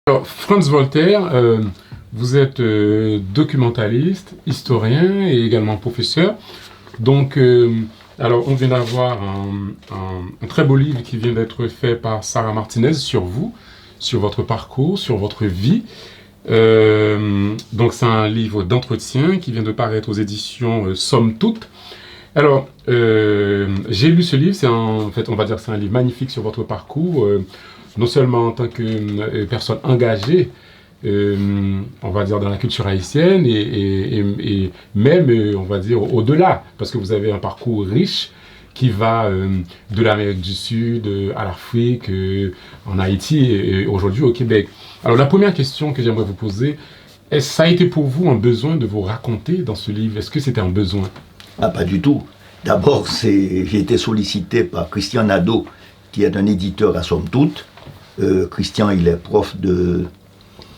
Alors, Franz Voltaire, vous êtes documentaliste, historien et également professeur. Donc, alors, on vient d'avoir un très beau livre qui vient d'être fait par Sarah Martinez sur vous, sur votre parcours, sur votre vie. Donc, c'est un livre d'entretien qui vient de paraître aux éditions Somme Toute. Alors, j'ai lu ce livre, en fait, on va dire que c'est un livre magnifique sur votre parcours, non seulement en tant que personne engagée, on va dire dans la culture haïtienne, et même, on va dire, au-delà, parce que vous avez un parcours riche qui va de l'Amérique du Sud à l'Afrique, en Haïti et aujourd'hui au Québec. Alors, la première question que j'aimerais vous poser, est-ce que ça a été pour vous un besoin de vous raconter dans ce livre? Est-ce que c'était un besoin? Ah, pas du tout. D'abord, j'ai été sollicité par Christian Nadeau, qui est un éditeur à Somme Toute. Christian, il est prof de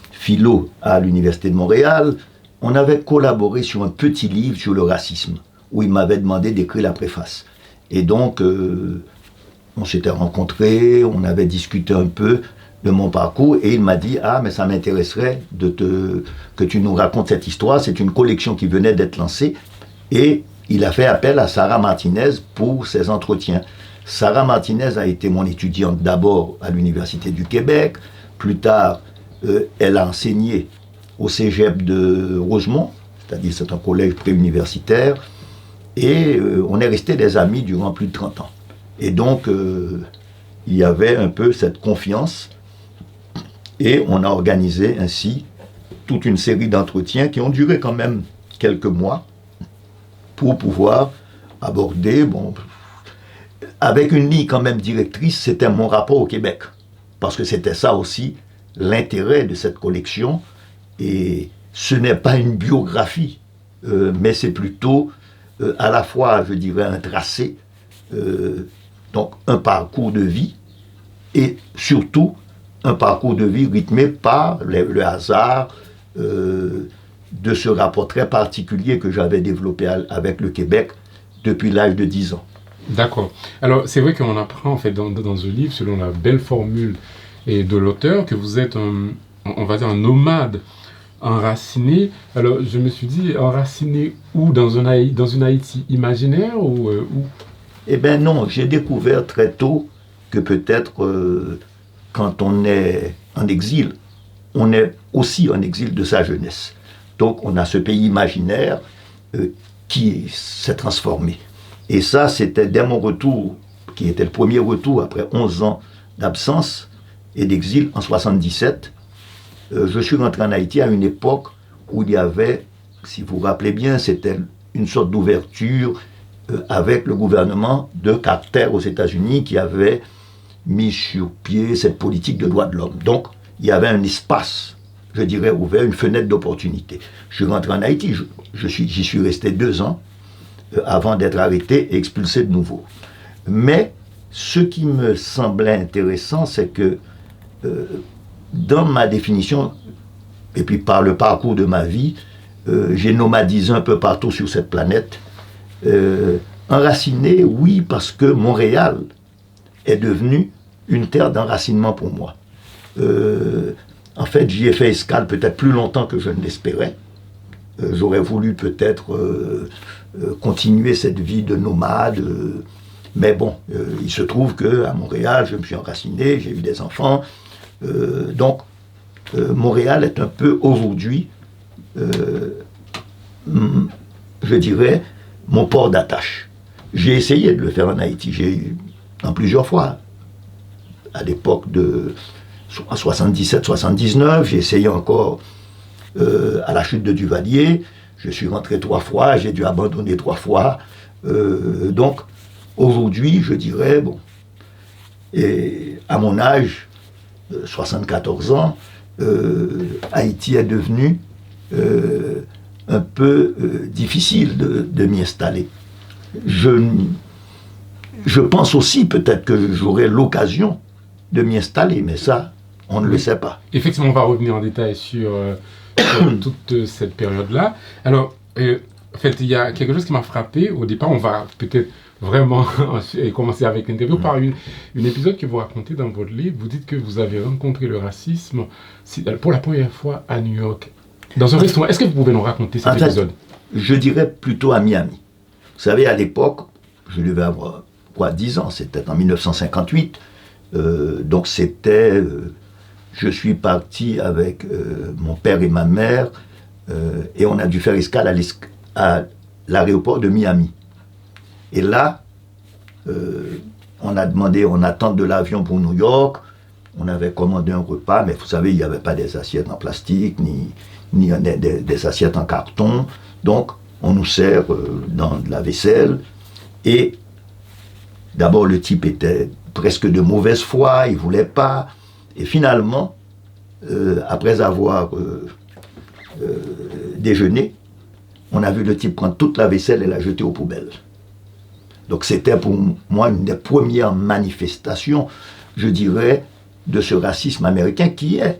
philo à l'Université de Montréal. On avait collaboré sur un petit livre sur le racisme, où il m'avait demandé d'écrire la préface. Et donc, on s'était rencontrés, on avait discuté un peu de mon parcours, et il m'a dit « Ah, mais ça m'intéresserait que tu nous racontes cette histoire. C'est une collection qui venait d'être lancée. » Et il a fait appel à Sarah Martinez pour ses entretiens. Sarah Martinez a été mon étudiante d'abord à l'Université du Québec. Plus tard, elle a enseigné au cégep de Rosemont, c'est-à-dire c'est un collège préuniversitaire. Et on est restés des amis durant plus de 30 ans. Et donc, il y avait un peu cette confiance. Et on a organisé ainsi toute une série d'entretiens qui ont duré quand même quelques mois, pour pouvoir aborder, avec une ligne quand même directrice, c'était mon rapport au Québec. Parce que c'était ça aussi l'intérêt de cette collection. Et ce n'est pas une biographie, mais c'est plutôt à la fois, je dirais, un tracé, donc un parcours de vie, et surtout un parcours de vie rythmé par le hasard, de ce rapport très particulier que j'avais développé avec le Québec depuis l'âge de 10 ans. D'accord. Alors, c'est vrai qu'on apprend, en fait, dans ce livre, selon la belle formule de l'auteur, que vous êtes, on va dire, un nomade enraciné. Alors, je me suis dit, enraciné où? Dans une Haïti imaginaire ou où? Eh bien non, j'ai découvert très tôt que peut-être quand on est en exil, on est aussi en exil de sa jeunesse. Donc on a ce pays imaginaire qui s'est transformé. Et ça, c'était dès mon retour, qui était le premier retour après 11 ans d'absence et d'exil en 77. Je suis rentré en Haïti à une époque où il y avait, si vous vous rappelez bien, c'était une sorte d'ouverture avec le gouvernement de Carter aux États-Unis qui avait mis sur pied cette politique de droits de l'homme. Donc il y avait un espace, je dirais, ouvert, une fenêtre d'opportunité. Je suis rentré en Haïti, j'y suis resté 2 ans avant d'être arrêté et expulsé de nouveau. Mais ce qui me semblait intéressant, c'est que dans ma définition, et puis par le parcours de ma vie, j'ai nomadisé un peu partout sur cette planète. Enraciné, oui, parce que Montréal est devenu une terre d'enracinement pour moi. En fait, j'y ai fait escale peut-être plus longtemps que je ne l'espérais. J'aurais voulu peut-être continuer cette vie de nomade. Mais bon, il se trouve qu'à Montréal, je me suis enraciné, j'ai eu des enfants. Donc, Montréal est un peu aujourd'hui, je dirais, mon port d'attache. J'ai essayé de le faire en Haïti, en plusieurs fois. À l'époque en 77-79, j'ai essayé encore à la chute de Duvalier. Je suis rentré 3 fois, j'ai dû abandonner 3 fois. Donc, aujourd'hui, je dirais, et à mon âge, 74 ans, Haïti est devenu un peu difficile de m'y installer. Je pense aussi peut-être que j'aurai l'occasion de m'y installer, mais ça, on ne le sait pas. Effectivement, on va revenir en détail sur toute cette période-là. Alors, en fait, il y a quelque chose qui m'a frappé. Au départ, on va peut-être vraiment commencer avec l'interview par une épisode que vous racontez dans votre livre. Vous dites que vous avez rencontré le racisme pour la première fois à New York, dans un restaurant. Est-ce que vous pouvez nous raconter cet épisode? Je dirais plutôt à Miami. Vous savez, à l'époque, je devais avoir 10 ans, c'était en 1958. Donc c'était... je suis parti avec mon père et ma mère et on a dû faire escale à l'aéroport de Miami. Et là, on a demandé, on attend de l'avion pour New York. On avait commandé un repas, mais vous savez, il n'y avait pas des assiettes en plastique, ni des assiettes en carton. Donc, on nous sert dans de la vaisselle. Et d'abord, le type était presque de mauvaise foi, il ne voulait pas. Et finalement, après avoir déjeuné, on a vu le type prendre toute la vaisselle et la jeter aux poubelles. Donc c'était pour moi une des premières manifestations, je dirais, de ce racisme américain qui est,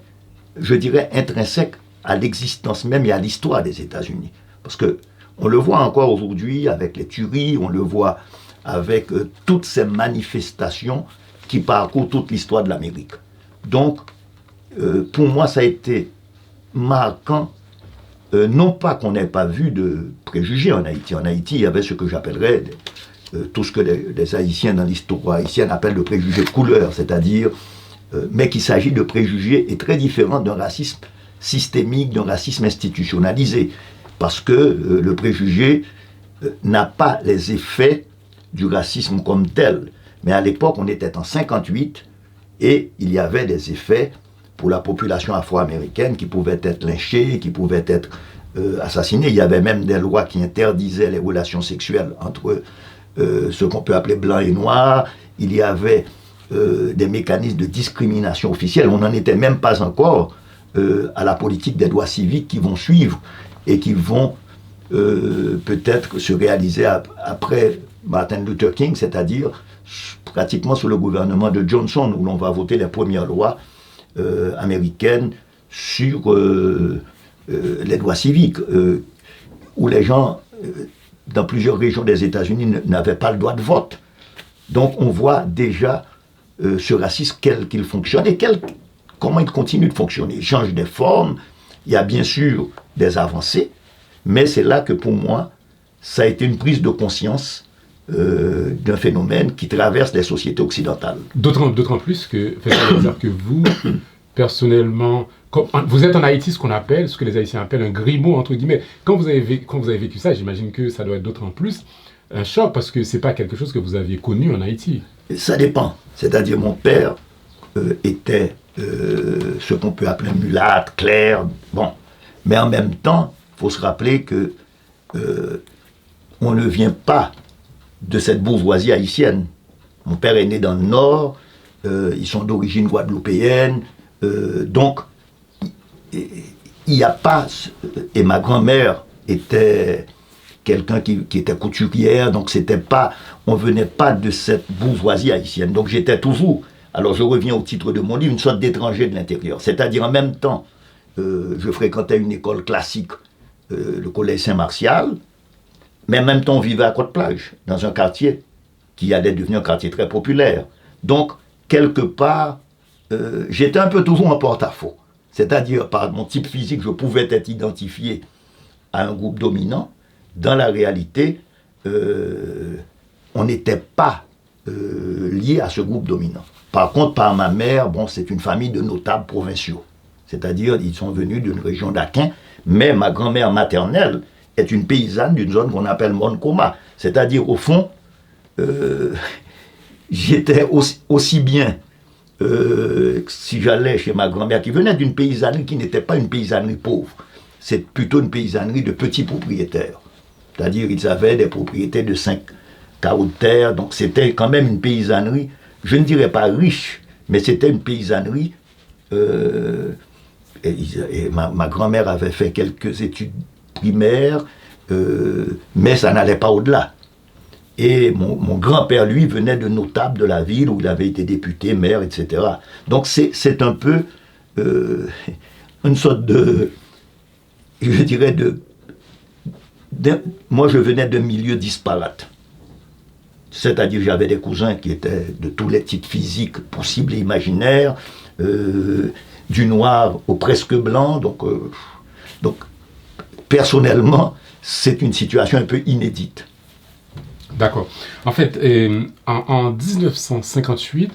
je dirais, intrinsèque à l'existence même et à l'histoire des États-Unis. Parce que on le voit encore aujourd'hui avec les tueries, on le voit avec toutes ces manifestations qui parcourent toute l'histoire de l'Amérique. Donc, pour moi, ça a été marquant, non pas qu'on n'ait pas vu de préjugés en Haïti. En Haïti, il y avait ce que j'appellerais tout ce que les Haïtiens dans l'histoire haïtienne appellent le préjugé de couleur, c'est-à-dire, mais qu'il s'agit de préjugés est très différent d'un racisme systémique, d'un racisme institutionnalisé, parce que le préjugé n'a pas les effets du racisme comme tel. Mais à l'époque, on était en 58 et il y avait des effets pour la population afro-américaine qui pouvaient être lynchée, qui pouvaient être assassinée. Il y avait même des lois qui interdisaient les relations sexuelles entre ce qu'on peut appeler blanc et noir. Il y avait des mécanismes de discrimination officielle. On n'en était même pas encore à la politique des droits civiques qui vont suivre et qui vont peut-être se réaliser après Martin Luther King, c'est-à-dire pratiquement sous le gouvernement de Johnson, où l'on va voter les premières lois américaines sur les droits civiques, où les gens, dans plusieurs régions des États-Unis, n'avaient pas le droit de vote. Donc on voit déjà ce racisme, qu'il fonctionne et comment il continue de fonctionner. Il change des formes, il y a bien sûr des avancées, mais c'est là que pour moi, ça a été une prise de conscience d'un phénomène qui traverse les sociétés occidentales. D'autant plus que, que vous, personnellement, vous êtes en Haïti, ce que les Haïtiens appellent un grimaud, entre guillemets. Quand vous avez vécu ça, j'imagine que ça doit être d'autant plus un choc, parce que ce n'est pas quelque chose que vous aviez connu en Haïti. Ça dépend. C'est-à-dire, mon père était ce qu'on peut appeler mulâtre, clair, bon. Mais en même temps, il faut se rappeler que on ne vient pas de cette bourgeoisie haïtienne. Mon père est né dans le Nord, ils sont d'origine guadeloupéenne, donc il n'y a pas... Et ma grand-mère était quelqu'un qui était couturière, donc c'était pas... On venait pas de cette bourgeoisie haïtienne. Donc j'étais toujours, alors je reviens au titre de mon livre, une sorte d'étranger de l'intérieur. C'est-à-dire en même temps, je fréquentais une école classique, le collège Saint-Martial, mais en même temps on vivait à Côte-Plage, dans un quartier qui allait devenir un quartier très populaire. Donc, quelque part, j'étais un peu toujours en porte-à-faux. C'est-à-dire, par mon type physique, je pouvais être identifié à un groupe dominant. Dans la réalité, on n'était pas lié à ce groupe dominant. Par contre, par ma mère, bon, c'est une famille de notables provinciaux. C'est-à-dire, ils sont venus d'une région d'Aquin, mais ma grand-mère maternelle est une paysanne d'une zone qu'on appelle Moncoma. C'est-à-dire, au fond, j'étais aussi bien si j'allais chez ma grand-mère, qui venait d'une paysannerie qui n'était pas une paysannerie pauvre. C'est plutôt une paysannerie de petits propriétaires. C'est-à-dire, ils avaient des propriétés de 5 carreaux de terre, donc c'était quand même une paysannerie, je ne dirais pas riche, mais c'était une paysannerie. Et ma grand-mère avait fait quelques études primaires, mais ça n'allait pas au-delà. Et mon grand-père, lui, venait de notables de la ville où il avait été député, maire, etc. Donc c'est un peu une sorte de, je dirais, moi je venais d'un milieu disparate. C'est-à-dire j'avais des cousins qui étaient de tous les types physiques possibles et imaginaires, du noir au presque blanc. Donc personnellement, c'est une situation un peu inédite. D'accord. En fait, en 1958,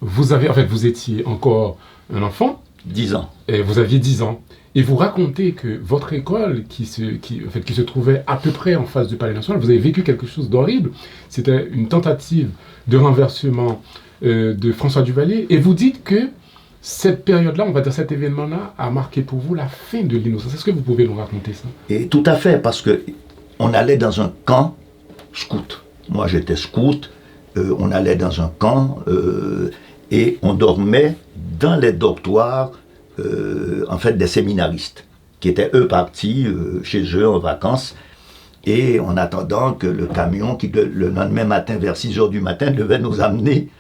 vous étiez encore un enfant. 10 ans. Et vous aviez 10 ans. Et vous racontez que votre école, qui se trouvait à peu près en face du Palais National, vous avez vécu quelque chose d'horrible. C'était une tentative de renversement de François Duvalier. Et vous dites que cette période-là, on va dire cet événement-là, a marqué pour vous la fin de l'innocence. Est-ce que vous pouvez nous raconter ça? Et tout à fait, parce que on allait dans un camp scout. Moi, j'étais scout. On allait dans un camp et on dormait dans les dortoirs, en fait, des séminaristes qui étaient eux partis chez eux en vacances et en attendant que le camion qui le lendemain matin vers 6h du matin devait nous amener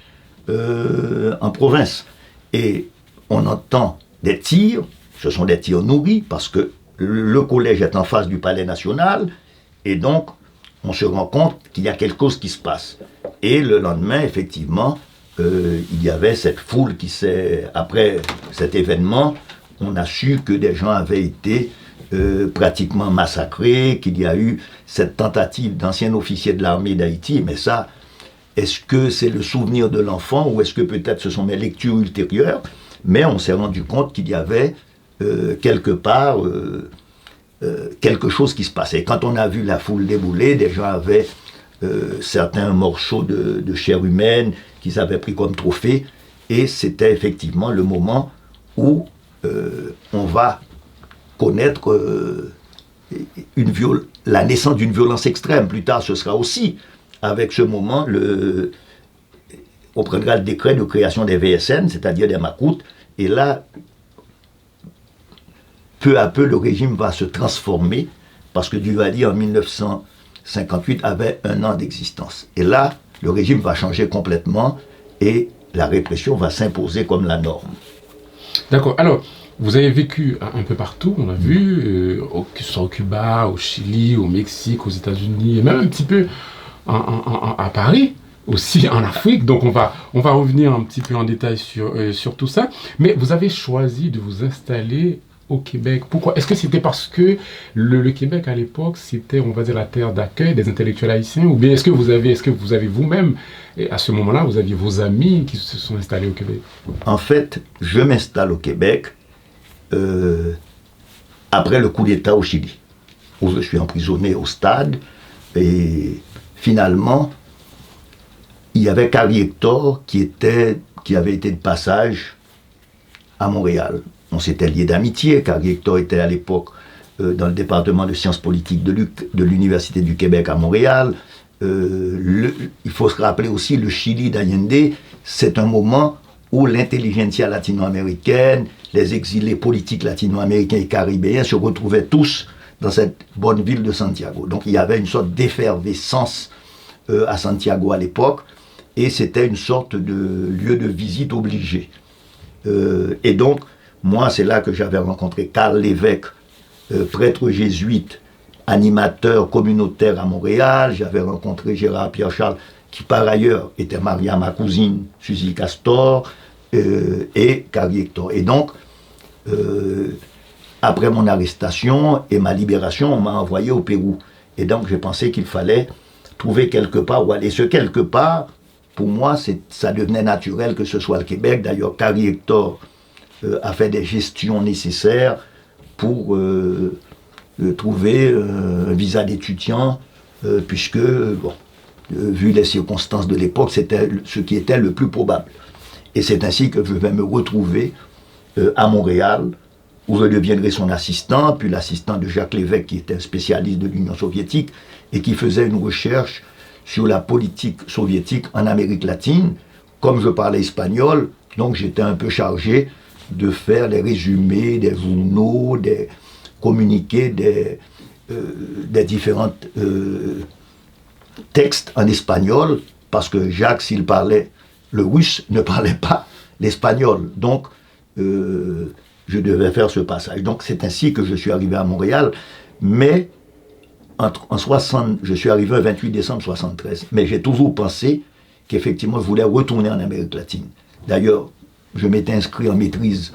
en province. Et on entend des tirs, ce sont des tirs nourris parce que le collège est en face du Palais National et donc on se rend compte qu'il y a quelque chose qui se passe. Et le lendemain, effectivement, il y avait cette foule qui s'est... Après cet événement, on a su que des gens avaient été pratiquement massacrés, qu'il y a eu cette tentative d'anciens officiers de l'armée d'Haïti. Mais ça, est-ce que c'est le souvenir de l'enfant ou est-ce que peut-être ce sont mes lectures ultérieures? Mais on s'est rendu compte qu'il y avait quelque part quelque chose qui se passait. Quand on a vu la foule débouler, des gens avaient certains morceaux de chair humaine qu'ils avaient pris comme trophée, et c'était effectivement le moment où on va connaître la naissance d'une violence extrême. Plus tard, ce sera aussi, avec ce moment, on prendra le décret de création des VSN, c'est-à-dire des Makoutes, et là, peu à peu, le régime va se transformer, parce que Duvalier, en 1958, avait 1 an d'existence. Et là, le régime va changer complètement, et la répression va s'imposer comme la norme. D'accord. Alors, vous avez vécu un peu partout, on a vu, que ce soit au Cuba, au Chili, au Mexique, aux États-Unis, et même un petit peu à Paris, aussi en Afrique. Donc on va revenir un petit peu en détail sur tout ça. Mais vous avez choisi de vous installer au Québec. Pourquoi? Est-ce que c'était parce que le Québec à l'époque, c'était, on va dire, la terre d'accueil des intellectuels haïtiens? Ou bien est-ce que vous avez vous-même, et à ce moment-là, vous aviez vos amis qui se sont installés au Québec? En fait, je m'installe au Québec après le coup d'État au Chili, où je suis emprisonné au stade, et finalement, il y avait Carrie Hector qui avait été de passage à Montréal. On s'était liés d'amitié. Carrie Hector était à l'époque dans le département de sciences politiques de l'Université du Québec à Montréal. Il faut se rappeler aussi, le Chili d'Allende, c'est un moment où l'intelligentsia latino-américaine, les exilés politiques latino-américains et caribéens se retrouvaient tous dans cette bonne ville de Santiago. Donc il y avait une sorte d'effervescence à Santiago à l'époque, et c'était une sorte de lieu de visite obligé. Et donc, moi, c'est là que j'avais rencontré Karl Lévesque, prêtre jésuite, animateur communautaire à Montréal. J'avais rencontré Gérard Pierre-Charles, qui par ailleurs était marié à ma cousine Suzy Castor, et Carrie Hector. Et donc, après mon arrestation et ma libération, on m'a envoyé au Pérou. Et donc, j'ai pensé qu'il fallait trouver quelque part où aller. Ce quelque part, pour moi, ça devenait naturel que ce soit le Québec. D'ailleurs, Carrie Hector a fait des gestions nécessaires pour trouver un visa d'étudiant, puisque, vu les circonstances de l'époque, c'était ce qui était le plus probable. Et c'est ainsi que je vais me retrouver à Montréal, où je deviendrai son assistant, puis l'assistant de Jacques Lévesque, qui était un spécialiste de l'Union soviétique, et qui faisait une recherche sur la politique soviétique en Amérique latine. Comme je parlais espagnol, donc j'étais un peu chargé de faire les résumés des journaux, des communiqués, des différents textes en espagnol, parce que Jacques, s'il parlait le russe, ne parlait pas l'espagnol. Donc, je devais faire ce passage. Donc, c'est ainsi que je suis arrivé à Montréal. Mais je suis arrivé le 28 décembre 1973, mais j'ai toujours pensé qu'effectivement, je voulais retourner en Amérique latine. D'ailleurs, je m'étais inscrit en maîtrise,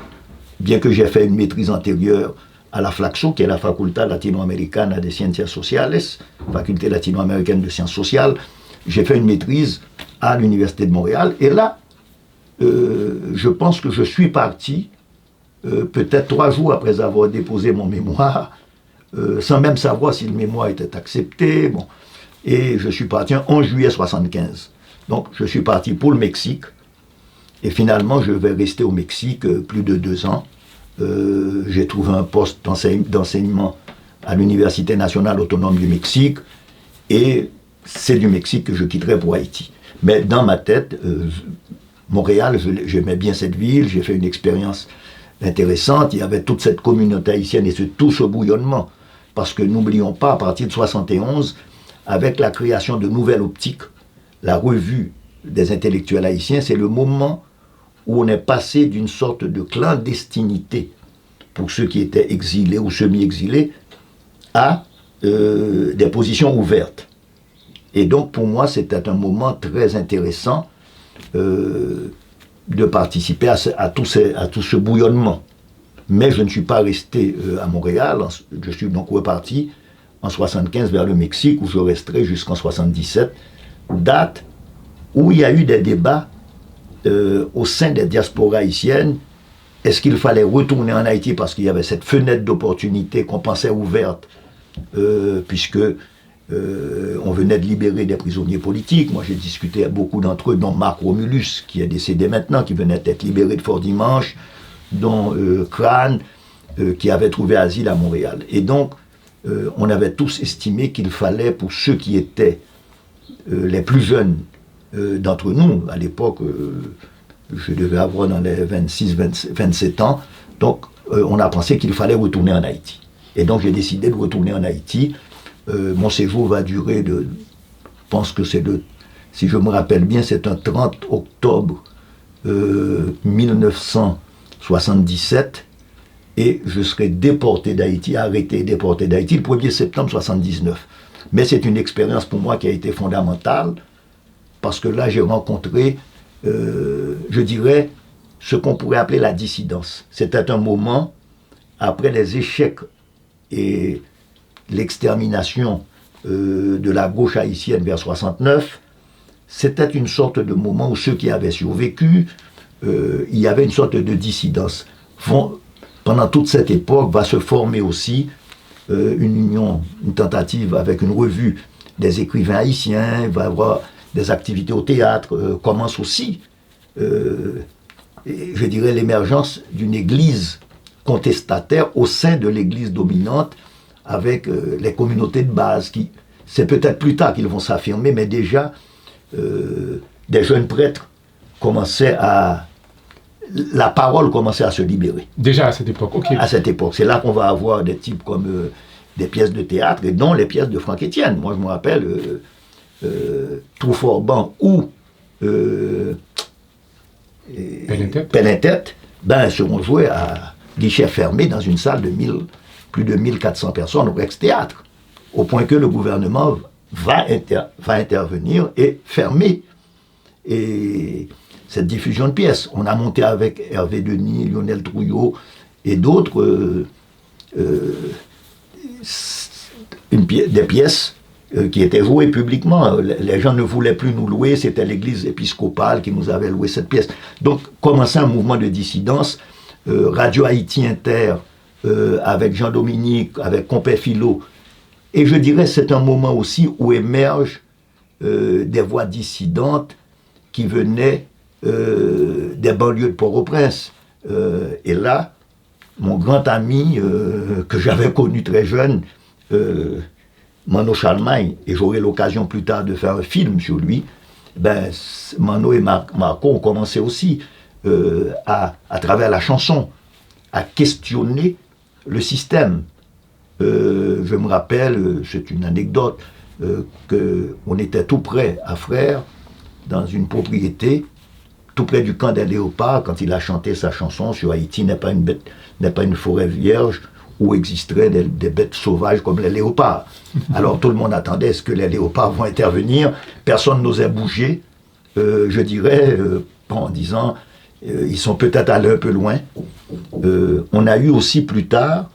bien que j'ai fait une maîtrise antérieure à la FLACSO, qui est la Facultad Latinoamericana de Ciencias Sociales, faculté latino-américaine de sciences sociales. J'ai fait une maîtrise à l'Université de Montréal. Et là, je pense que je suis parti, peut-être 3 jours après avoir déposé mon mémoire, sans même savoir si le mémoire était accepté. Bon. Et je suis parti le 11 juillet 1975. Donc, je suis parti pour le Mexique. Et finalement, je vais rester au Mexique plus de 2 ans. J'ai trouvé un poste d'enseignement à l'Université nationale autonome du Mexique. Et c'est du Mexique que je quitterai pour Haïti. Mais dans ma tête, Montréal, j'aimais bien cette ville. J'ai fait une expérience intéressante. Il y avait toute cette communauté haïtienne et tout ce bouillonnement. Parce que n'oublions pas, à partir de 1971, avec la création de Nouvelle Optique, la revue des intellectuels haïtiens, c'est le moment où on est passé d'une sorte de clandestinité pour ceux qui étaient exilés ou semi-exilés à des positions ouvertes. Et donc pour moi c'était un moment très intéressant de participer à tout ce bouillonnement. Mais je ne suis pas resté à Montréal, je suis donc reparti en 1975 vers le Mexique où je resterai jusqu'en 1977, date où il y a eu des débats au sein des diasporas haïtiennes. Est-ce qu'il fallait retourner en Haïti parce qu'il y avait cette fenêtre d'opportunité qu'on pensait ouverte, puisque on venait de libérer des prisonniers politiques. Moi j'ai discuté avec beaucoup d'entre eux, dont Marc Romulus, qui est décédé maintenant, qui venait d'être libéré de Fort-Dimanche, dont Crane, qui avait trouvé asile à Montréal. Et donc, on avait tous estimé qu'il fallait, pour ceux qui étaient les plus jeunes d'entre nous, à l'époque, je devais avoir dans les 26-27 ans, donc on a pensé qu'il fallait retourner en Haïti. Et donc j'ai décidé de retourner en Haïti. Mon séjour va durer je pense que si je me rappelle bien, c'est un 30 octobre 1977, et je serai déporté d'Haïti, arrêté et déporté d'Haïti le 1er septembre 1979. Mais c'est une expérience pour moi qui a été fondamentale, parce que là j'ai rencontré, je dirais, ce qu'on pourrait appeler la dissidence. C'était un moment, après les échecs et l'extermination de la gauche haïtienne vers 1969, c'était une sorte de moment où ceux qui avaient survécu, il y avait une sorte de dissidence. Pendant toute cette époque va se former aussi une union, une tentative avec une revue des écrivains haïtiens, il va y avoir des activités au théâtre, commence aussi, je dirais, l'émergence d'une église contestataire au sein de l'église dominante, avec les communautés de base, c'est peut-être plus tard qu'ils vont s'affirmer, mais déjà, des jeunes prêtres commençaient la parole commençait à se libérer. Déjà à cette époque, ok. À cette époque, c'est là qu'on va avoir des types comme des pièces de théâtre, et dont les pièces de Franck Etienne. Moi, je me rappelle Trou-Forban ou Pelin-Tête, seront joués à guichet fermé dans une salle de plus de 1400 personnes au Rex-Théâtre, au point que le gouvernement va intervenir et fermer cette diffusion de pièces. On a monté avec Hervé Denis, Lionel Trouillot et d'autres des pièces qui étaient jouées publiquement. Les gens ne voulaient plus nous louer, c'était l'église épiscopale qui nous avait loué cette pièce. Donc commençait un mouvement de dissidence. Radio Haïti Inter, avec Jean-Dominique, avec Compé Philo. Et je dirais c'est un moment aussi où émergent des voix dissidentes qui venaient des banlieues de Port-au-Prince. Et là, mon grand ami que j'avais connu très jeune, Mano Charlemagne, et j'aurai l'occasion plus tard de faire un film sur lui, Mano et Marco ont commencé aussi à travers la chanson, à questionner le système. Je me rappelle, c'est une anecdote, qu'on était tout près à Frères, dans une propriété, tout près du camp des Léopards, quand il a chanté sa chanson sur Haïti n'est pas une forêt vierge, où existeraient des bêtes sauvages comme les léopards. Alors tout le monde attendait, est-ce que les léopards vont intervenir? Personne n'osait bouger, je dirais, en disant, ils sont peut-être allés un peu loin. On a eu aussi plus tard,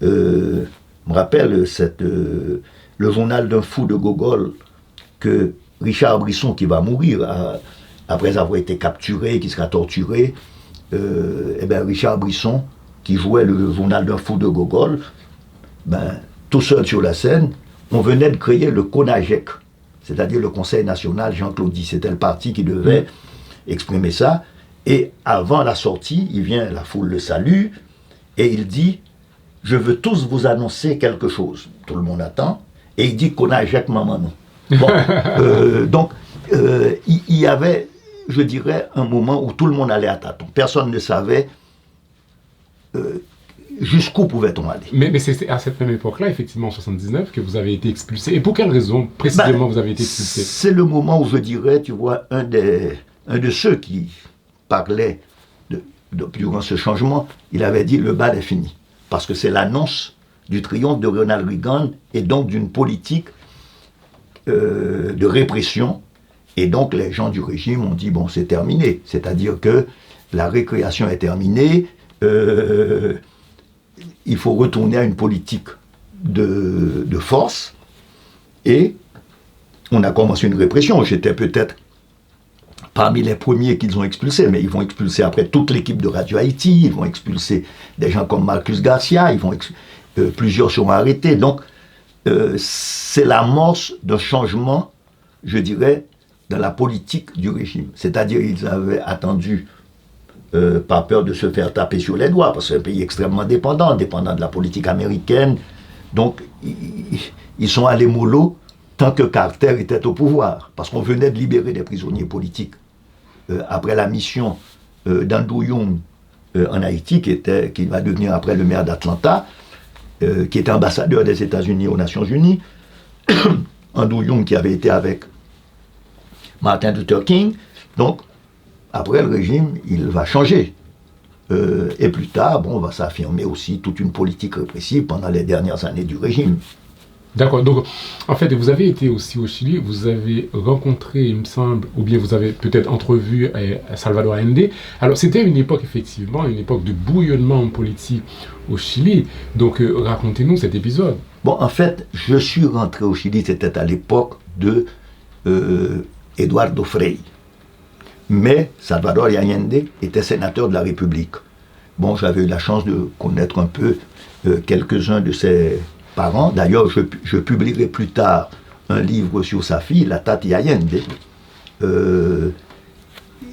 je me rappelle, le journal d'un fou de Gogol, que Richard Brisson, qui va mourir après avoir été capturé, qui sera torturé, Richard Brisson, qui jouait le journal d'un fou de Gogol, tout seul sur la scène, on venait de créer le CONAGEC, c'est-à-dire le Conseil national Jean-Claude. C'était le parti qui devait exprimer ça. Et avant la sortie, il vient, la foule le salue, et il dit « Je veux tous vous annoncer quelque chose ». Tout le monde attend, et il dit « CONAGEC, maman, non ». Bon, donc, il y avait, je dirais, un moment où tout le monde allait à tâtons. Personne ne savait jusqu'où pouvait-on aller. Mais c'est à cette même époque-là, effectivement, en 79, que vous avez été expulsé. Et pour quelle raison, précisément, vous avez été expulsé? C'est le moment où je dirais, tu vois, un de ceux qui parlait durant ce changement, il avait dit « le bal est fini ». Parce que c'est l'annonce du triomphe de Ronald Reagan et donc d'une politique de répression. Et donc les gens du régime ont dit « bon, c'est terminé ». C'est-à-dire que la récréation est terminée, il faut retourner à une politique de force, et on a commencé une répression. J'étais peut-être parmi les premiers qu'ils ont expulsés, mais ils vont expulser après toute l'équipe de Radio Haïti, ils vont expulser des gens comme Marcus Garcia, plusieurs seront arrêtés. Donc c'est l'amorce d'un changement, je dirais, dans la politique du régime. C'est-à-dire ils avaient attendu, pas peur de se faire taper sur les doigts, parce que c'est un pays extrêmement dépendant de la politique américaine. Donc, ils sont allés mollo tant que Carter était au pouvoir, parce qu'on venait de libérer des prisonniers politiques. Après la mission d'Andrew Young en Haïti, qui va devenir après le maire d'Atlanta, qui était ambassadeur des États-Unis aux Nations Unies, Andrew Young qui avait été avec Martin Luther King. Donc, après, le régime, il va changer. Et plus tard, on va s'affirmer aussi toute une politique répressive pendant les dernières années du régime. D'accord. Donc, en fait, vous avez été aussi au Chili, vous avez rencontré, il me semble, ou bien vous avez peut-être entrevu Salvador Allende. Alors, c'était une époque, effectivement, une époque de bouillonnement politique au Chili. Donc, racontez-nous cet épisode. Bon, en fait, je suis rentré au Chili, c'était à l'époque de Eduardo Frei. Mais Salvador Allende était sénateur de la République. Bon, j'avais eu la chance de connaître un peu quelques-uns de ses parents. D'ailleurs, je publierai plus tard un livre sur sa fille, la Tati Allende.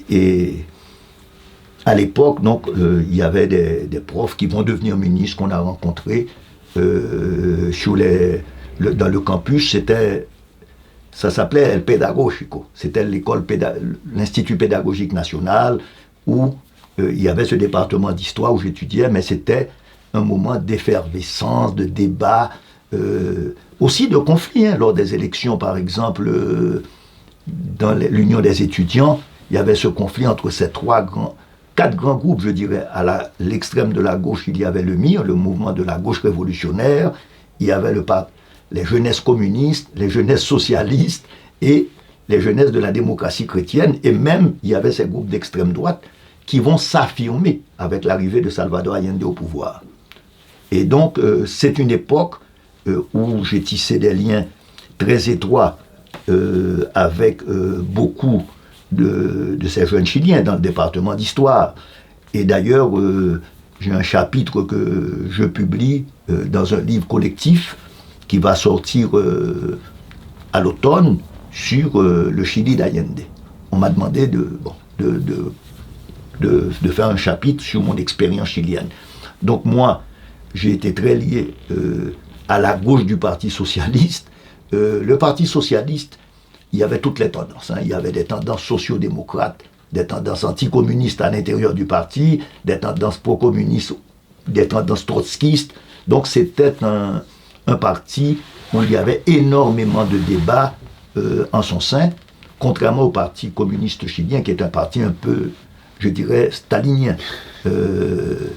Et à l'époque, donc, il y avait des profs qui vont devenir ministres qu'on a rencontrés dans le campus. Ça s'appelait El Pedagógico. C'était l'Institut pédagogique national où il y avait ce département d'histoire où j'étudiais, mais c'était un moment d'effervescence, de débat, aussi de conflit. Lors des élections, par exemple, dans l'Union des étudiants, il y avait ce conflit entre ces quatre grands groupes, je dirais. À l'extrême de la gauche, il y avait le MIR, le mouvement de la gauche révolutionnaire, il y avait les jeunesses communistes, les jeunesses socialistes et les jeunesses de la démocratie chrétienne, et même il y avait ces groupes d'extrême droite qui vont s'affirmer avec l'arrivée de Salvador Allende au pouvoir. Et donc c'est une époque où j'ai tissé des liens très étroits avec beaucoup de ces jeunes Chiliens dans le département d'histoire. Et d'ailleurs, j'ai un chapitre que je publie dans un livre collectif qui va sortir à l'automne sur le Chili d'Allende. On m'a demandé de faire un chapitre sur mon expérience chilienne. Donc moi, j'ai été très lié à la gauche du Parti socialiste. Le Parti socialiste, il y avait toutes les tendances. Il y avait des tendances sociodémocrates, des tendances anticommunistes à l'intérieur du parti, des tendances pro-communistes, des tendances trotskistes. Donc c'était un parti où il y avait énormément de débats en son sein, contrairement au Parti communiste chilien, qui est un parti un peu, je dirais, stalinien. Le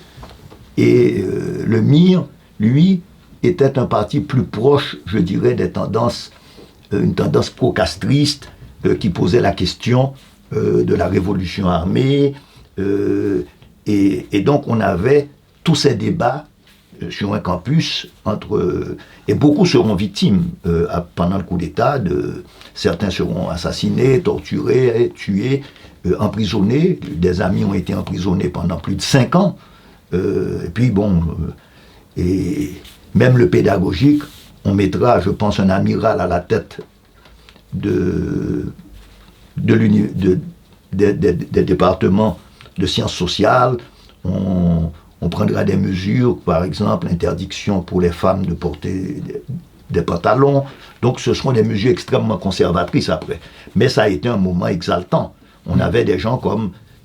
MIR, lui, était un parti plus proche, je dirais, des tendances, une tendance pro-castriste qui posait la question de la révolution armée. Et donc, on avait tous ces débats sur un campus et beaucoup seront victimes pendant le coup d'État. Certains seront assassinés, torturés, tués, emprisonnés. Des amis ont été emprisonnés pendant plus de 5 ans. Et puis bon, et même le pédagogique, on mettra, je pense, un amiral à la tête des départements de sciences sociales. On prendra des mesures, par exemple, interdiction pour les femmes de porter des pantalons. Donc ce seront des mesures extrêmement conservatrices après. Mais ça a été un moment exaltant. On avait des gens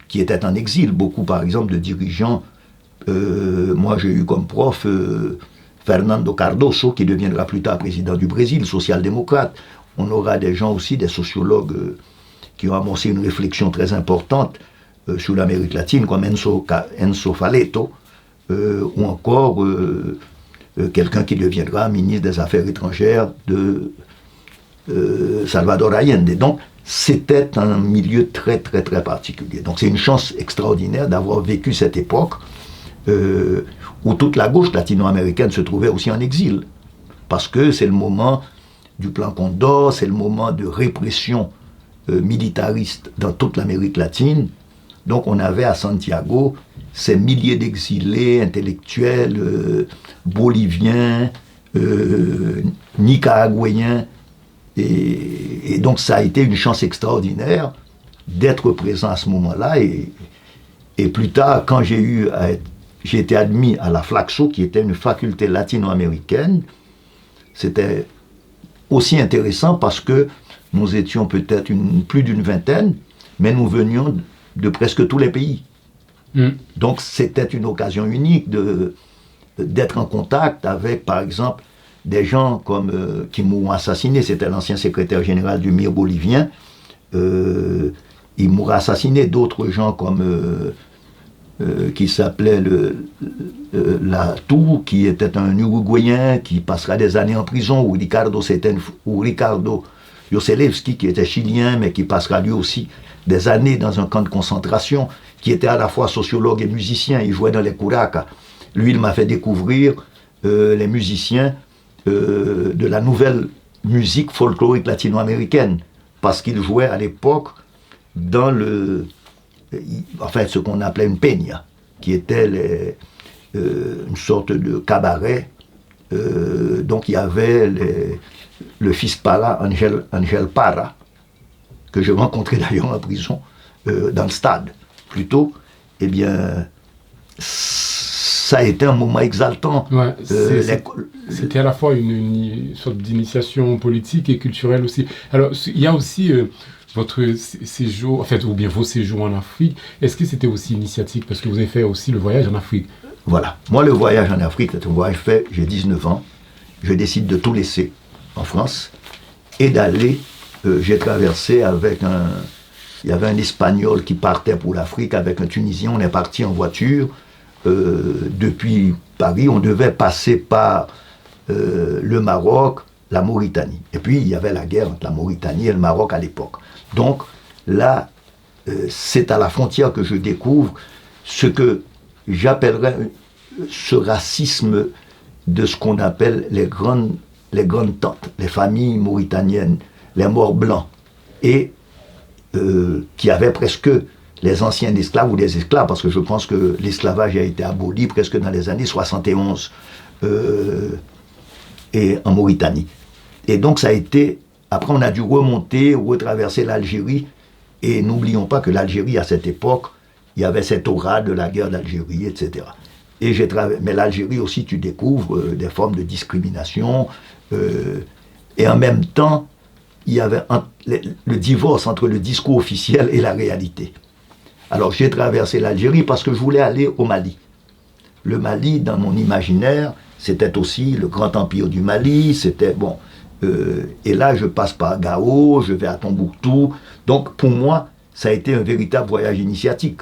qui étaient en exil, beaucoup par exemple de dirigeants. Moi j'ai eu comme prof Fernando Cardoso, qui deviendra plus tard président du Brésil, social-démocrate. On aura des gens aussi, des sociologues qui ont amorcé une réflexion très importante sur l'Amérique latine, comme Enzo Faleto, ou encore quelqu'un qui deviendra ministre des Affaires étrangères de Salvador Allende. Donc, c'était un milieu très, très, très particulier. Donc, c'est une chance extraordinaire d'avoir vécu cette époque où toute la gauche latino-américaine se trouvait aussi en exil. Parce que c'est le moment du plan Condor, c'est le moment de répression militariste dans toute l'Amérique latine. Donc on avait à Santiago ces milliers d'exilés intellectuels, boliviens, nicaraguayens. Et donc ça a été une chance extraordinaire d'être présent à ce moment-là. Et plus tard, quand j'ai été admis à la Flaxo, qui était une faculté latino-américaine, c'était aussi intéressant parce que nous étions peut-être plus d'une vingtaine, mais nous venions de presque tous les pays. Donc c'était une occasion unique d'être en contact avec, par exemple, des gens qui m'ont assassiné. C'était l'ancien secrétaire général du MIR bolivien. Il m'aura assassiné. D'autres gens qui s'appelait Latour, qui était un Uruguayen qui passera des années en prison, ou Ricardo Yoselewski, qui était chilien, mais qui passera lui aussi des années dans un camp de concentration, qui était à la fois sociologue et musicien. Il jouait dans les curacas. Lui, il m'a fait découvrir les musiciens de la nouvelle musique folklorique latino-américaine, parce qu'il jouait à l'époque dans ce qu'on appelait une peña, qui était une sorte de cabaret. Donc il y avait le fils Parra, Angel Parra, que je rencontrais d'ailleurs en prison, dans le stade, plutôt. Eh bien, ça a été un moment exaltant. Ouais, c'était à la fois une sorte d'initiation politique et culturelle aussi. Alors, il y a aussi votre séjour, en fait, ou bien vos séjours en Afrique. Est-ce que c'était aussi initiatique, parce que vous avez fait aussi le voyage en Afrique? Voilà. Moi, le voyage en Afrique, c'est un voyage fait, j'ai 19 ans. Je décide de tout laisser en France et d'aller, j'ai traversé il y avait un Espagnol qui partait pour l'Afrique avec un Tunisien. On est parti en voiture depuis Paris. On devait passer par le Maroc, la Mauritanie. Et puis, il y avait la guerre entre la Mauritanie et le Maroc à l'époque. Donc, là, c'est à la frontière que je découvre ce que j'appellerais ce racisme de ce qu'on appelle les grandes tantes, les familles mauritaniennes, les morts blancs, et qui avaient presque les anciens esclaves ou des esclaves, parce que je pense que l'esclavage a été aboli presque dans les années 71 et en Mauritanie. Et donc ça a été, après on a dû retraverser l'Algérie, et n'oublions pas que l'Algérie à cette époque, il y avait cette aura de la guerre d'Algérie, etc. Mais l'Algérie aussi, tu découvres des formes de discrimination, et en même temps, il y avait le divorce entre le discours officiel et la réalité. Alors j'ai traversé l'Algérie parce que je voulais aller au Mali. Le Mali, dans mon imaginaire, c'était aussi le grand empire du Mali, c'était bon. Et là, je passe par Gao, je vais à Tombouctou. Donc pour moi, ça a été un véritable voyage initiatique,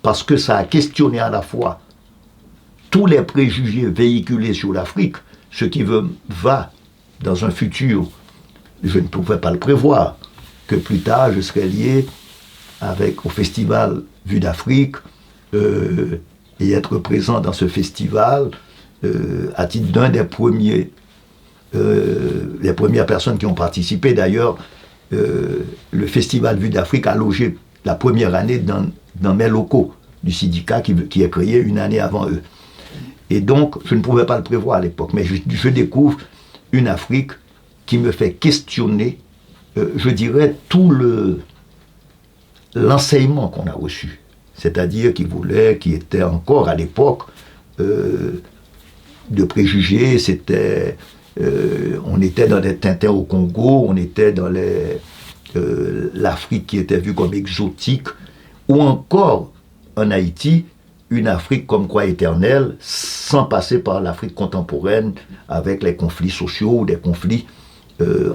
parce que ça a questionné à la fois tous les préjugés véhiculés sur l'Afrique, ce qui va dans un futur, je ne pouvais pas le prévoir, que plus tard je serais lié au festival Vue d'Afrique et être présent dans ce festival à titre d'un des premiers, les premières personnes qui ont participé. D'ailleurs, le festival Vue d'Afrique a logé la première année dans mes locaux du syndicat qui est créé une année avant eux. Et donc, je ne pouvais pas le prévoir à l'époque, mais je découvre une Afrique qui me fait questionner, je dirais, tout l'enseignement qu'on a reçu. C'est-à-dire qui était encore à l'époque de préjugés, on était dans des Tintins au Congo, on était dans l'Afrique qui était vue comme exotique, ou encore en Haïti, une Afrique comme quoi éternelle, sans passer par l'Afrique contemporaine, avec les conflits sociaux, ou des conflits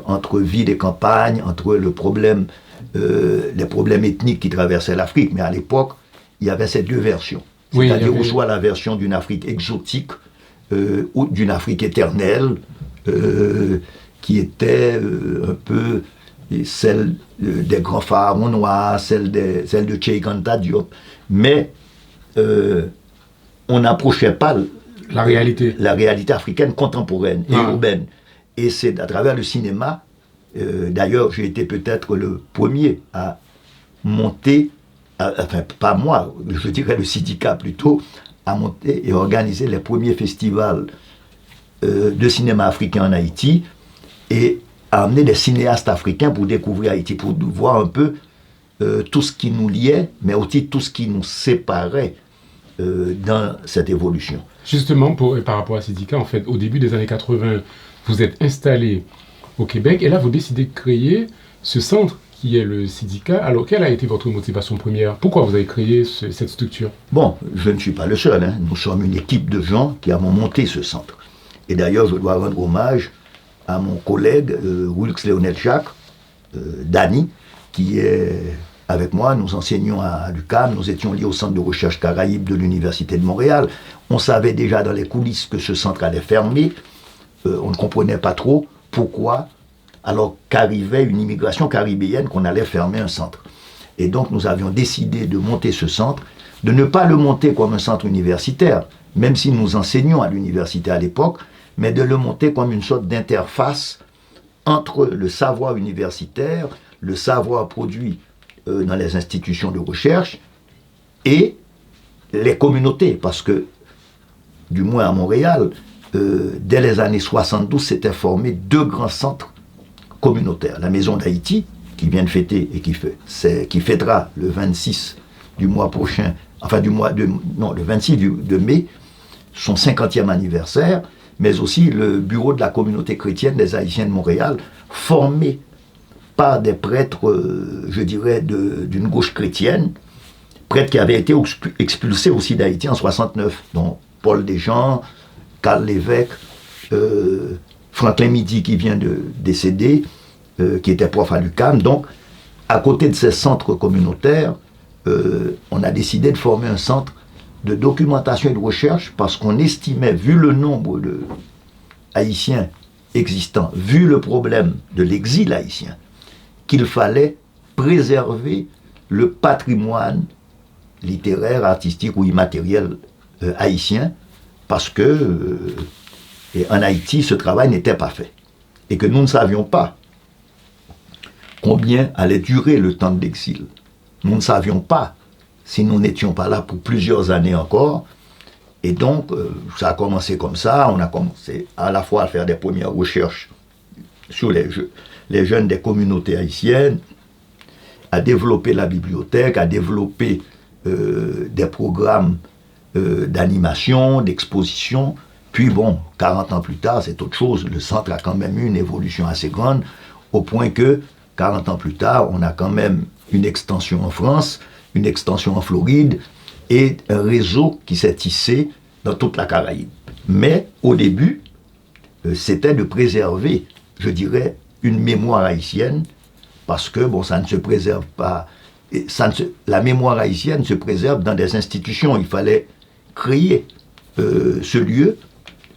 entre ville et campagne, entre les problèmes ethniques qui traversaient l'Afrique. Mais à l'époque, il y avait ces deux versions. C'est-à-dire, ou soit la version d'une Afrique exotique, ou d'une Afrique éternelle, qui était un peu celle des grands pharaons noirs, celle de Cheikh Anta Diop. Mais on n'approchait pas la réalité africaine contemporaine et urbaine. Et c'est à travers le cinéma, d'ailleurs j'ai été peut-être le premier à monter, enfin pas moi, je dirais le syndicat plutôt, à monter et organiser les premiers festivals de cinéma africain en Haïti et à amener des cinéastes africains pour découvrir Haïti, pour voir un peu tout ce qui nous liait, mais aussi tout ce qui nous séparait dans cette évolution. Justement, par rapport à syndicat, en fait, au début des années 80, vous êtes installé au Québec et là, vous décidez de créer ce centre qui est le syndicat. Alors, quelle a été votre motivation première? Pourquoi vous avez créé cette structure? Bon, je ne suis pas le seul. Nous sommes une équipe de gens qui avons monté ce centre. Et d'ailleurs, je dois rendre hommage à mon collègue Wilkes Léonel Jacques, Dany, qui est avec moi. Nous enseignions à l'UQAM, nous étions liés au centre de recherche Caraïbes de l'Université de Montréal. On savait déjà dans les coulisses que ce centre allait fermer. On ne comprenait pas trop pourquoi, alors qu'arrivait une immigration caribéenne, qu'on allait fermer un centre. Et donc nous avions décidé de monter ce centre, de ne pas le monter comme un centre universitaire, même si nous enseignions à l'université à l'époque, mais de le monter comme une sorte d'interface entre le savoir universitaire, le savoir produit dans les institutions de recherche et les communautés, parce que, du moins à Montréal, dès les années 72, s'étaient formés deux grands centres communautaires. La Maison d'Haïti, qui vient de fêter et qui fêtera le 26 du mois prochain, enfin le 26 de mai, son 50e anniversaire, mais aussi le bureau de la communauté chrétienne des Haïtiens de Montréal, formé par des prêtres, je dirais, d'une gauche chrétienne, prêtres qui avaient été expulsés aussi d'Haïti en 69, dont Paul Desjans, Carl Lévesque, Franklin Midi qui vient de décéder, qui était prof à l'UQAM. Donc, à côté de ces centres communautaires, on a décidé de former un centre de documentation et de recherche parce qu'on estimait, vu le nombre de Haïtiens existants, vu le problème de l'exil haïtien, qu'il fallait préserver le patrimoine littéraire, artistique ou immatériel haïtien, parce que en Haïti, ce travail n'était pas fait. Et que nous ne savions pas combien allait durer le temps de l'exil. Nous ne savions pas si nous n'étions pas là pour plusieurs années encore. Et donc, ça a commencé comme ça. On a commencé à la fois à faire des premières recherches sur les jeunes des communautés haïtiennes, à développer la bibliothèque, à développer des programmes d'animation, d'exposition. Puis bon, 40 ans plus tard, c'est autre chose. Le centre a quand même eu une évolution assez grande, au point que, 40 ans plus tard, on a quand même une extension en France, une extension en Floride, et un réseau qui s'est tissé dans toute la Caraïbe. Mais, au début, c'était de préserver, je dirais, une mémoire haïtienne, parce que, bon, ça ne se préserve pas. La mémoire haïtienne se préserve dans des institutions. Il fallait créer ce lieu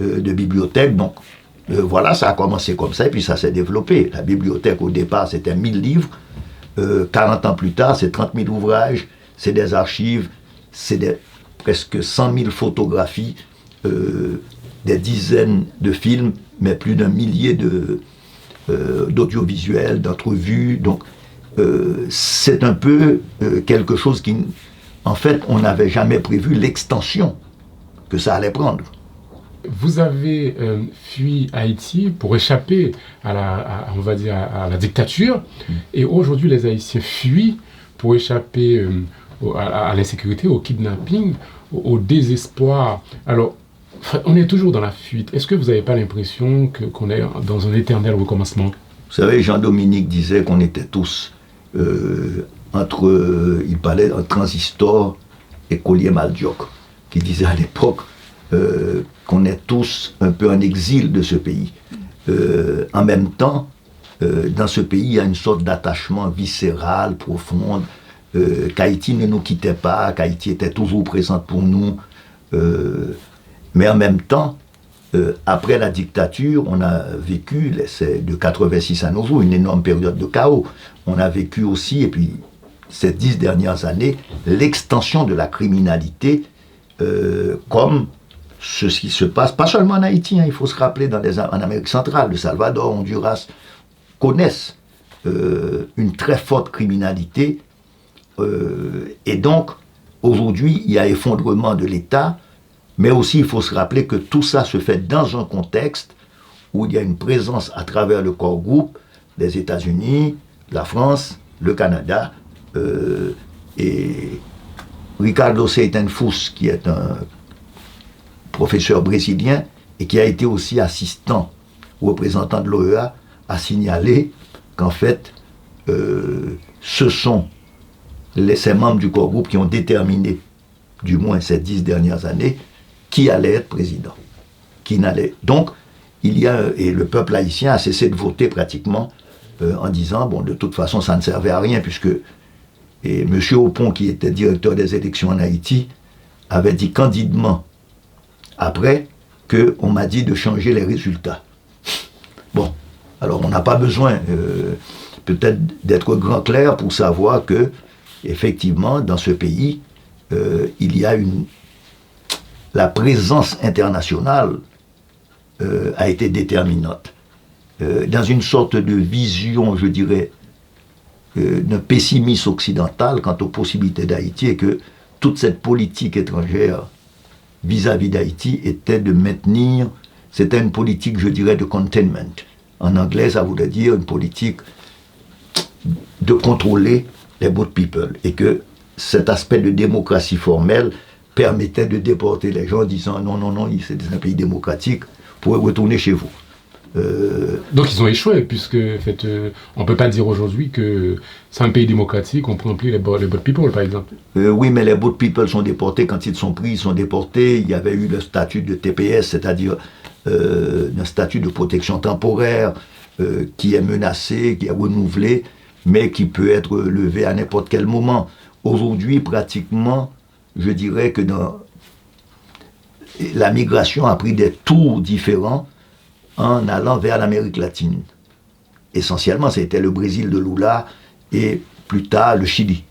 de bibliothèque. Donc, voilà, ça a commencé comme ça, et puis ça s'est développé. La bibliothèque, au départ, c'était 1000 livres. 40 ans plus tard, c'est 30 000 ouvrages, c'est des archives, c'est presque 100 000 photographies, des dizaines de films, mais plus d'un millier d'audiovisuels, d'entrevues. Donc, c'est un peu quelque chose qui, en fait, on n'avait jamais prévu l'extension que ça allait prendre. Vous avez fui Haïti pour échapper à on va dire, à la dictature, et aujourd'hui les Haïtiens fuient pour échapper à l'insécurité, au kidnapping, au désespoir. Alors, on est toujours dans la fuite. Est-ce que vous n'avez pas l'impression qu'on est dans un éternel recommencement? Vous savez, Jean-Dominique disait qu'on était tous il parlait d'un transistor et Collier-Maljoc, qui disait à l'époque qu'on est tous un peu en exil de ce pays. En même temps, dans ce pays, il y a une sorte d'attachement viscéral, profond, qu'Haïti ne nous quittait pas, qu'Haïti était toujours présente pour nous. Mais en même temps, après la dictature, on a vécu, de 86 à nos jours, une énorme période de chaos. On a vécu aussi, et puis ces 10 dernières années, l'extension de la criminalité, comme ce qui se passe, pas seulement en Haïti, hein, il faut se rappeler en Amérique centrale, le Salvador, Honduras, connaissent une très forte criminalité. Et donc, aujourd'hui, il y a effondrement de l'État, mais aussi il faut se rappeler que tout ça se fait dans un contexte où il y a une présence à travers le corps groupe des États-Unis, la France, le Canada, et Ricardo Seitenfus, qui est un professeur brésilien et qui a été aussi assistant représentant de l'OEA, a signalé qu'en fait, ce sont ces membres du corps groupe qui ont déterminé, du moins ces 10 dernières années, qui allait être président. Qui n'allait. Donc, et le peuple haïtien a cessé de voter pratiquement en disant, bon, de toute façon, ça ne servait à rien, puisque M. Opon, qui était directeur des élections en Haïti, avait dit candidement, après, qu'on m'a dit de changer les résultats. Bon, alors on n'a pas besoin peut-être d'être grand clair pour savoir que, effectivement, dans ce pays, il y a la présence internationale a été déterminante. Dans une sorte de vision, je dirais, d'un pessimisme occidental quant aux possibilités d'Haïti, et que toute cette politique étrangère vis-à-vis d'Haïti était de maintenir, c'était une politique, je dirais, de containment. En anglais, ça voulait dire une politique de contrôler les boat people, et que cet aspect de démocratie formelle permettait de déporter les gens en disant non, c'est un pays démocratique, vous pouvez retourner chez vous. Donc ils ont échoué, puisque en fait, on ne peut pas dire aujourd'hui que c'est un pays démocratique, on prend plus les boat people par exemple. Oui, mais les boat people sont déportés, quand ils sont pris, ils sont déportés. Il y avait eu le statut de TPS, c'est-à-dire un statut de protection temporaire qui est menacé, qui est renouvelé, mais qui peut être levé à n'importe quel moment. Aujourd'hui, pratiquement, je dirais que la migration a pris des tours différents en allant vers l'Amérique latine. Essentiellement, c'était le Brésil de Lula et plus tard le Chili.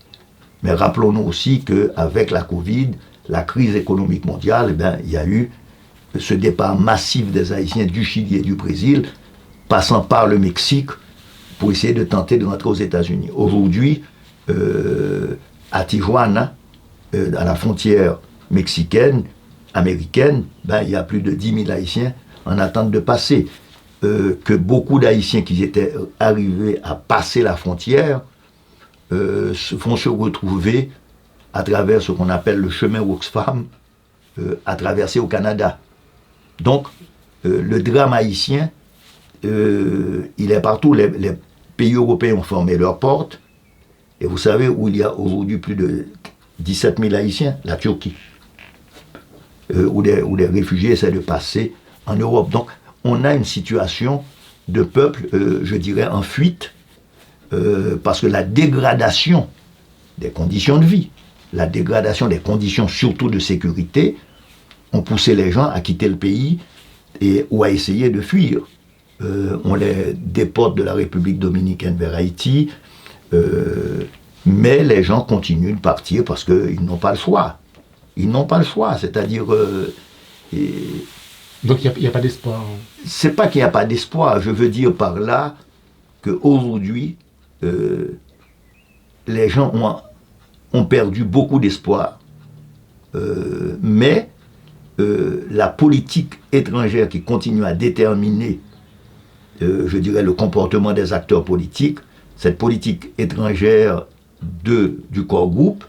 Mais rappelons-nous aussi qu'avec la Covid, la crise économique mondiale, il y a eu ce départ massif des Haïtiens du Chili et du Brésil, passant par le Mexique pour essayer de tenter de rentrer aux États-Unis. Aujourd'hui, à Tijuana, à la frontière mexicaine, américaine, il y a plus de 10 000 Haïtiens en attente de passer. Que beaucoup d'Haïtiens qui étaient arrivés à passer la frontière vont se retrouver à travers ce qu'on appelle le chemin Oxfam, à traverser au Canada. Donc, le drame haïtien, il est partout. Les pays européens ont fermé leurs portes. Et vous savez où il y a aujourd'hui plus de 17 000 Haïtiens? La Turquie. Où les réfugiés essaient de passer en Europe. Donc, on a une situation de peuple, je dirais, en fuite, parce que la dégradation des conditions de vie, la dégradation des conditions surtout de sécurité, ont poussé les gens à quitter le pays ou à essayer de fuir. On les déporte de la République dominicaine vers Haïti, mais les gens continuent de partir parce qu'ils n'ont pas le choix. Ils n'ont pas le choix, c'est-à-dire... Donc il n'y a pas d'espoir. C'est pas qu'il n'y a pas d'espoir, je veux dire par là qu'aujourd'hui, les gens ont perdu beaucoup d'espoir, mais la politique étrangère qui continue à déterminer, je dirais, le comportement des acteurs politiques, cette politique étrangère du corps groupe,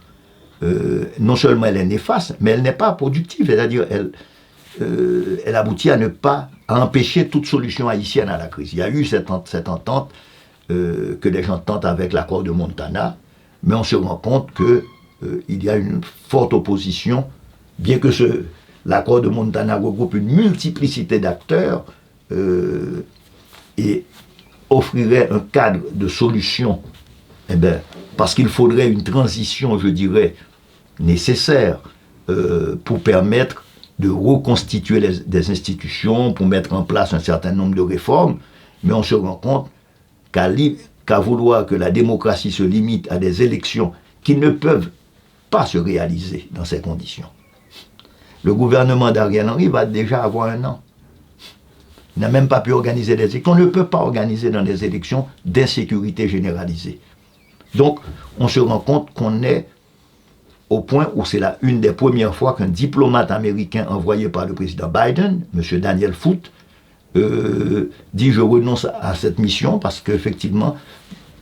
non seulement elle est néfaste, mais elle n'est pas productive, c'est-à-dire elle aboutit à empêcher toute solution haïtienne à la crise. Il y a eu cette entente que les gens tentent avec l'accord de Montana, mais on se rend compte qu'il y a une forte opposition, bien que l'accord de Montana regroupe une multiplicité d'acteurs et offrirait un cadre de solution, parce qu'il faudrait une transition, je dirais, nécessaire pour permettre de reconstituer des institutions, pour mettre en place un certain nombre de réformes, mais on se rend compte qu'à vouloir que la démocratie se limite à des élections qui ne peuvent pas se réaliser dans ces conditions. Le gouvernement d'Ariel Henry va déjà avoir 1 an. Il n'a même pas pu organiser des élections. On ne peut pas organiser dans des élections d'insécurité généralisée. Donc, on se rend compte qu'on est au point où c'est une des premières fois qu'un diplomate américain envoyé par le président Biden, M. Daniel Foote, dit « je renonce à cette mission parce qu'effectivement,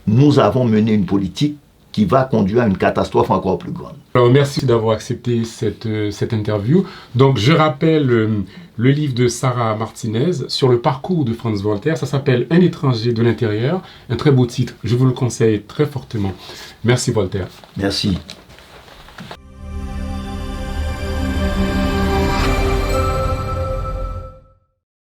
nous avons mené une politique qui va conduire à une catastrophe encore plus grande. » Alors merci d'avoir accepté cette interview. Donc je rappelle le livre de Sarah Martinez sur le parcours de Franz Voltaire. Ça s'appelle « Un étranger de l'intérieur ». Un très beau titre, je vous le conseille très fortement. Merci Voltaire. Merci.